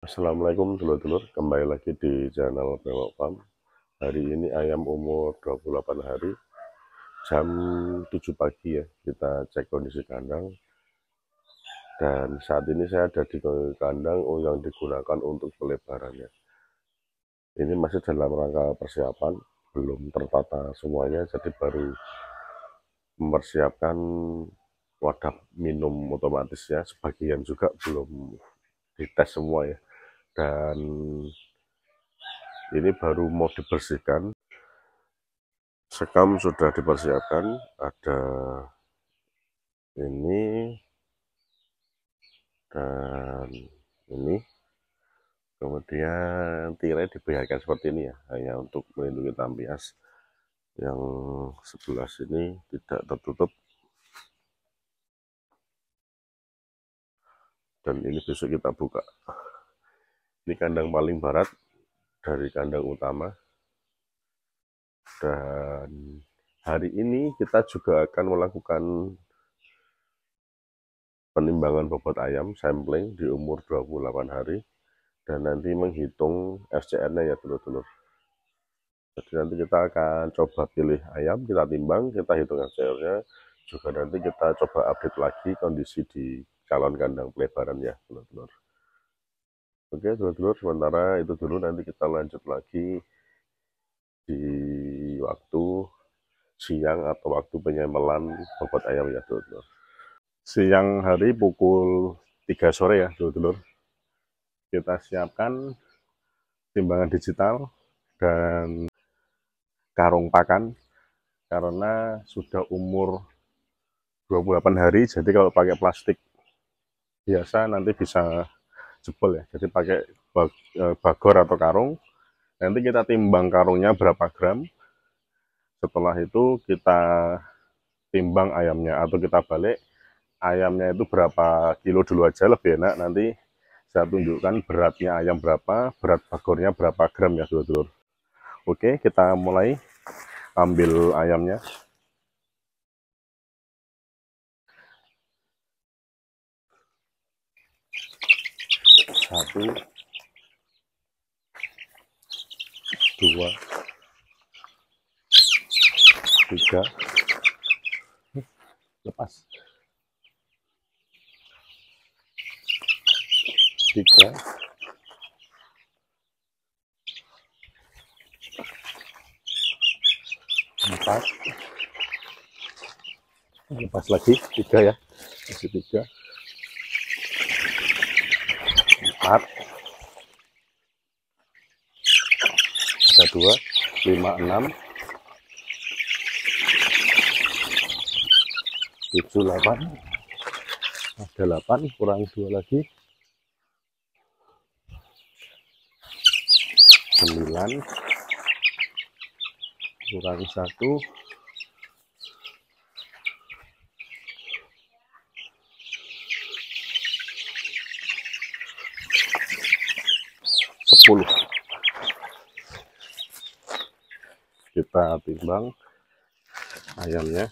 Assalamualaikum dulur-dulur, kembali lagi di channel Bewok Farm. Hari ini ayam umur 28 hari, jam 7 pagi ya, kita cek kondisi kandang. Dan saat ini saya ada di kandang yang digunakan untuk pelebarannya. Ini masih dalam rangka persiapan, belum tertata semuanya, jadi baru mempersiapkan wadah minum otomatis ya, sebagian juga belum dites semua ya. Dan ini baru mau dibersihkan. Sekam sudah dipersiapkan, ada ini dan ini. Kemudian tirai dibiarkan seperti ini ya, hanya untuk melindungi tampias. Yang sebelah sini tidak tertutup. Dan ini besok kita buka. Ini kandang paling barat dari kandang utama. Dan hari ini kita juga akan melakukan penimbangan bobot ayam sampling di umur 28 hari. Dan nanti menghitung FCR-nya ya dulur-dulur. Jadi nanti kita akan coba pilih ayam, kita timbang, kita hitung FCR-nya. Juga nanti kita coba update lagi kondisi di calon kandang pelebaran ya, dulur-dulur. Oke, dulur-dulur, sementara itu dulu, nanti kita lanjut lagi di waktu siang atau waktu penyemelan bobot ayam ya, dulur-dulur. Siang hari pukul 3 sore ya, dulur-dulur. Kita siapkan timbangan digital dan karung pakan karena sudah umur 28 hari, jadi kalau pakai plastik biasa nanti bisa jebol ya. Jadi pakai bagor atau karung, nanti kita timbang karungnya berapa gram, setelah itu kita timbang ayamnya, atau kita balik, ayamnya itu berapa kilo dulu aja, lebih enak. Nanti saya tunjukkan beratnya ayam berapa, berat bagornya berapa gram ya dulur-dulur. Oke, kita mulai ambil ayamnya. Satu, dua, tiga, lepas, tiga, empat, lepas lagi, tiga ya, masih tiga, empat, ada dua, lima, enam, tujuh, delapan, ada 8, kurang 2 lagi, 9, kurang 1, 10. Kita timbang ayamnya.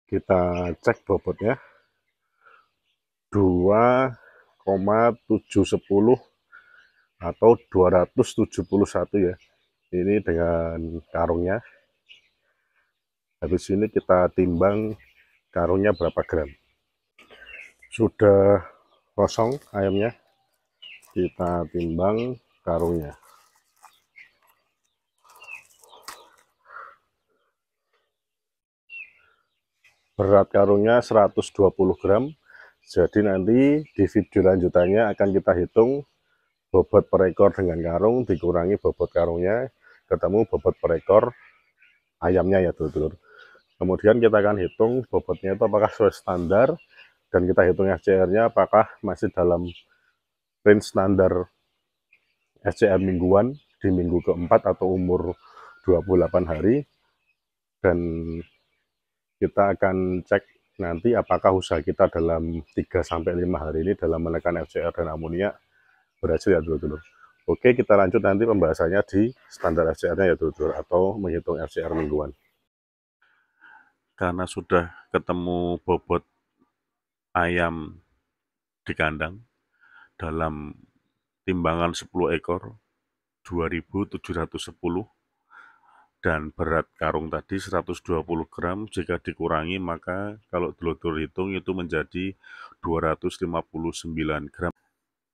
Kita cek bobotnya 2,710 atau 271 ya. Ini dengan karungnya. Habis ini kita timbang karungnya berapa gram. Sudah kosong ayamnya, kita timbang karungnya. Berat karungnya 120 gram. Jadi nanti di video lanjutannya akan kita hitung bobot per ekor dengan karung dikurangi bobot karungnya, ketemu bobot per ekor ayamnya ya dulur-dulur. Kemudian kita akan hitung bobotnya itu apakah sesuai standar, dan kita hitung FCR-nya apakah masih dalam range standar FCR mingguan di minggu keempat atau umur 28 hari. Dan kita akan cek nanti apakah usaha kita dalam 3-5 hari ini dalam menekan FCR dan amonia berhasil ya dulur-dulur. Oke, kita lanjut nanti pembahasannya di standar FCR-nya ya dulur-dulur, atau menghitung FCR mingguan. Karena sudah ketemu bobot ayam di kandang dalam timbangan 10 ekor 2.710 dan berat karung tadi 120 gram, jika dikurangi maka kalau dulur hitung itu menjadi 259 gram.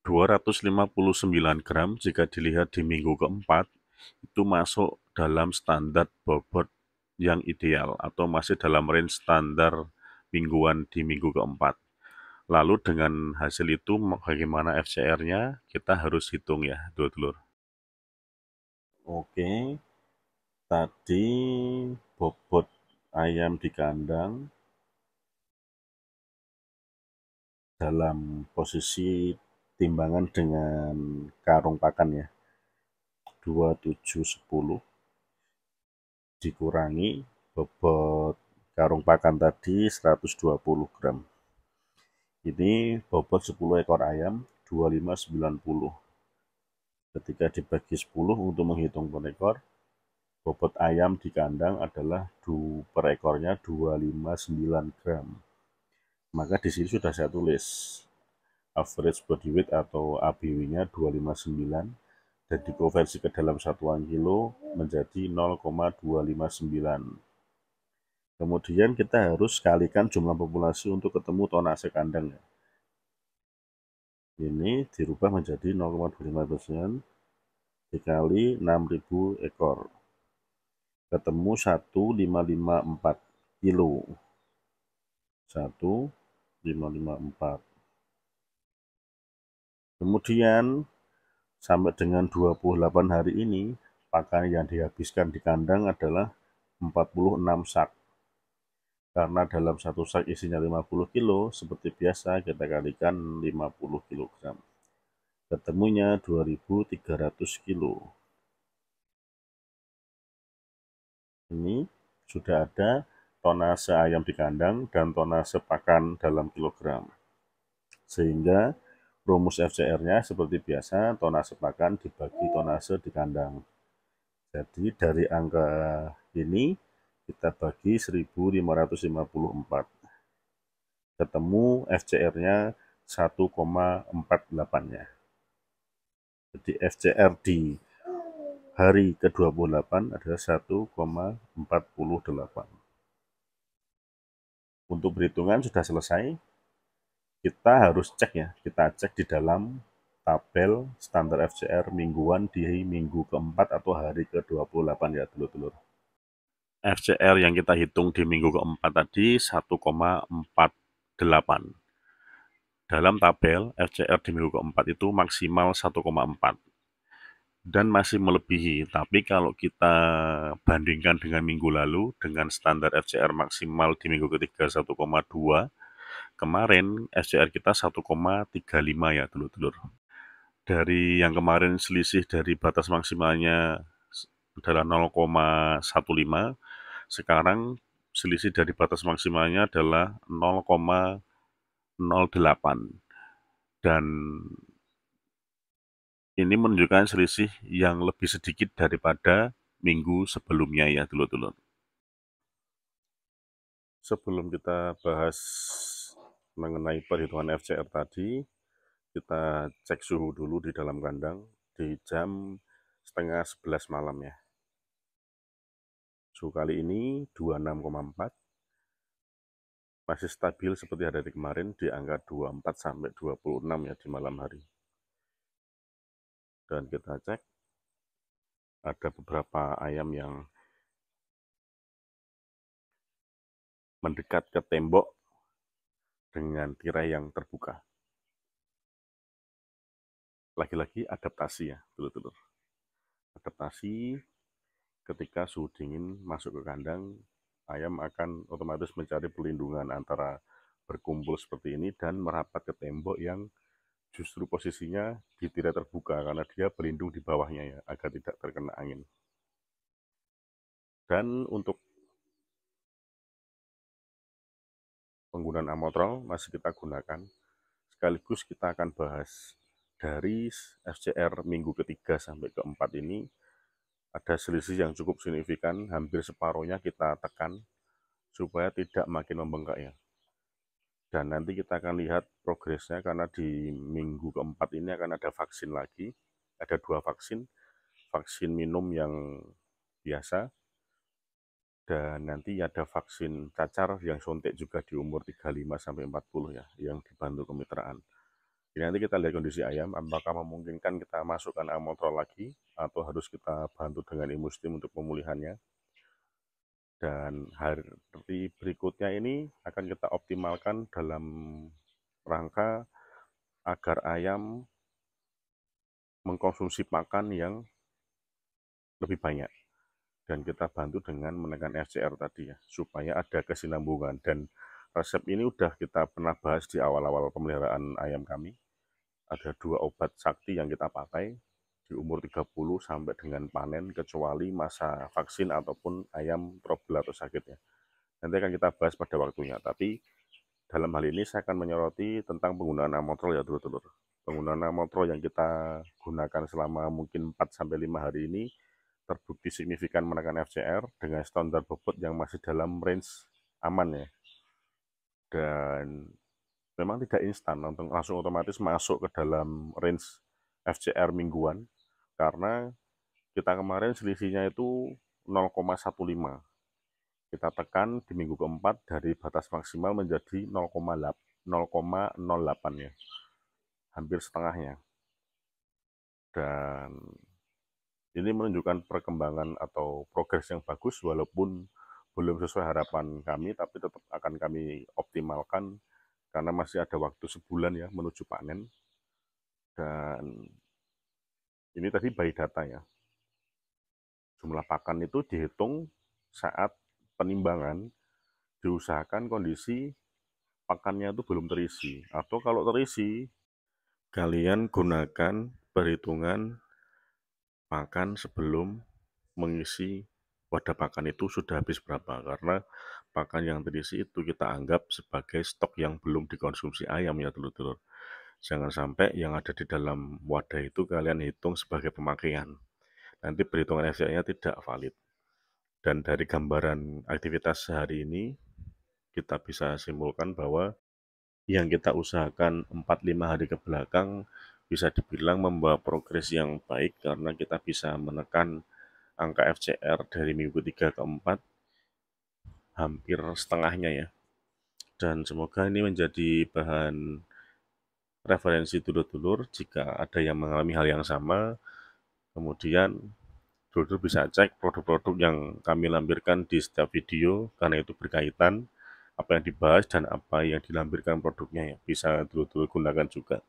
259 gram jika dilihat di minggu keempat itu masuk dalam standar bobot yang ideal atau masih dalam range standar mingguan di minggu keempat. Lalu dengan hasil itu bagaimana FCR-nya kita harus hitung ya, dulur-dulur. Oke, tadi bobot ayam di kandang dalam posisi timbangan dengan karung pakan ya, 2710 dikurangi bobot karung pakan tadi 120 gram. Ini bobot 10 ekor ayam 2590. Ketika dibagi 10 untuk menghitung per ekor, bobot ayam di kandang adalah per ekornya 259 gram. Maka di sini sudah saya tulis average body weight atau ABW-nya 259 dan dikonversi ke dalam satuan kilo menjadi 0,259. Kemudian kita harus kalikan jumlah populasi untuk ketemu tonase kandang. Ini dirubah menjadi 0,25% dikali 6.000 ekor. Ketemu 1554 kilo. 1554. Kemudian sampai dengan 28 hari ini, pakan yang dihabiskan di kandang adalah 46 sak. Karena dalam satu sak isinya 50 kilo, seperti biasa kita kalikan 50 kg. Ketemunya 2.300 kilo. Ini sudah ada tonase ayam di kandang dan tonase pakan dalam kilogram. Sehingga rumus FCR-nya seperti biasa, tonase pakan dibagi tonase di kandang. Jadi dari angka ini kita bagi 1554. Ketemu FCR-nya 1,48-nya. Jadi FCR di hari ke-28 adalah 1,48. Untuk perhitungan sudah selesai. Kita harus cek ya, kita cek di dalam tabel standar FCR mingguan di minggu keempat atau hari ke-28 ya, dulur-dulur. FCR yang kita hitung di minggu keempat tadi 1,48. Dalam tabel, FCR di minggu keempat itu maksimal 1,4. Dan masih melebihi, tapi kalau kita bandingkan dengan minggu lalu, dengan standar FCR maksimal di minggu ketiga 1,2, kemarin FCR kita 1,35 ya, dulur-dulur. Dari yang kemarin selisih dari batas maksimalnya adalah 0,15, sekarang selisih dari batas maksimalnya adalah 0,08. Dan ini menunjukkan selisih yang lebih sedikit daripada minggu sebelumnya ya, dulur-dulur. Sebelum kita bahas mengenai perhitungan FCR tadi, kita cek suhu dulu di dalam kandang di jam setengah 11 malam ya. Suhu kali ini 26,4, masih stabil seperti hari kemarin di angka 24 sampai 26 ya di malam hari. Dan kita cek ada beberapa ayam yang mendekat ke tembok dengan tirai yang terbuka. Lagi-lagi adaptasi ya, dulur-dulur. Adaptasi ketika suhu dingin masuk ke kandang, ayam akan otomatis mencari perlindungan antara berkumpul seperti ini dan merapat ke tembok yang justru posisinya di tirai terbuka karena dia berlindung di bawahnya ya, agar tidak terkena angin. Dan untuk penggunaan amotrol masih kita gunakan, sekaligus kita akan bahas dari FCR minggu ketiga sampai keempat ini ada selisih yang cukup signifikan, hampir separuhnya kita tekan supaya tidak makin membengkak ya. Dan nanti kita akan lihat progresnya karena di minggu keempat ini akan ada vaksin lagi. Ada 2 vaksin, vaksin minum yang biasa, dan nanti ada vaksin cacar yang suntik juga di umur 35-40 ya, yang dibantu kemitraan. Jadi nanti kita lihat kondisi ayam, apakah memungkinkan kita masukkan amotrol lagi, atau harus kita bantu dengan imustim untuk pemulihannya. Dan hari berikutnya ini akan kita optimalkan dalam rangka agar ayam mengkonsumsi pakan yang lebih banyak. Dan kita bantu dengan menekan FCR tadi ya, supaya ada kesinambungan. Dan resep ini udah kita pernah bahas di awal-awal pemeliharaan ayam kami. Ada 2 obat sakti yang kita pakai di umur 30 sampai dengan panen, kecuali masa vaksin ataupun ayam trouble atau sakitnya. Nanti akan kita bahas pada waktunya. Tapi dalam hal ini saya akan menyoroti tentang penggunaan amotrol ya dulur-dulur. Penggunaan amotrol yang kita gunakan selama mungkin 4-5 hari ini terbukti signifikan menekan FCR dengan standar bobot yang masih dalam range aman ya. Dan memang tidak instan langsung otomatis masuk ke dalam range FCR mingguan, karena kita kemarin selisihnya itu 0,15. Kita tekan di minggu keempat dari batas maksimal menjadi 0,08 ya, hampir setengahnya. Dan ini menunjukkan perkembangan atau progres yang bagus, walaupun belum sesuai harapan kami, tapi tetap akan kami optimalkan karena masih ada waktu sebulan ya menuju panen. Dan ini tadi by data ya, jumlah pakan itu dihitung saat penimbangan, diusahakan kondisi pakannya itu belum terisi, atau kalau terisi kalian gunakan perhitungan pakan sebelum mengisi wadah pakan itu sudah habis berapa, karena pakan yang terisi itu kita anggap sebagai stok yang belum dikonsumsi ayam ya dulur-dulur. Jangan sampai yang ada di dalam wadah itu kalian hitung sebagai pemakaian, nanti perhitungan FCR-nya tidak valid. Dan dari gambaran aktivitas sehari ini kita bisa simpulkan bahwa yang kita usahakan 4-5 hari ke belakang bisa dibilang membawa progres yang baik, karena kita bisa menekan angka FCR dari minggu 3 ke 4 hampir setengahnya ya. Dan semoga ini menjadi bahan referensi dulur-dulur jika ada yang mengalami hal yang sama. Kemudian dulur-dulur bisa cek produk-produk yang kami lampirkan di setiap video, karena itu berkaitan apa yang dibahas dan apa yang dilampirkan produknya ya. Bisa dulur-dulur gunakan juga.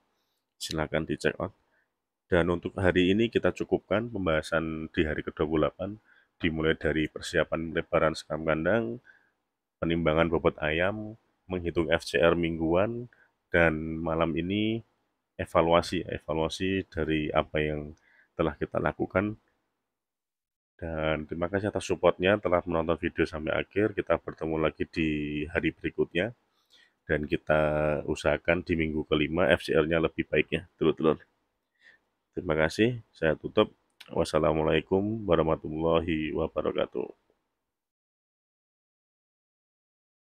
Silakan dicek out. Dan untuk hari ini kita cukupkan pembahasan di hari ke-28, dimulai dari persiapan pelebaran sekam kandang, penimbangan bobot ayam, menghitung FCR mingguan, dan malam ini evaluasi dari apa yang telah kita lakukan. Dan terima kasih atas supportnya telah menonton video sampai akhir. Kita bertemu lagi di hari berikutnya, dan kita usahakan di minggu kelima FCR-nya lebih baik ya, telur-telur. Terima kasih, saya tutup. Wassalamualaikum warahmatullahi wabarakatuh.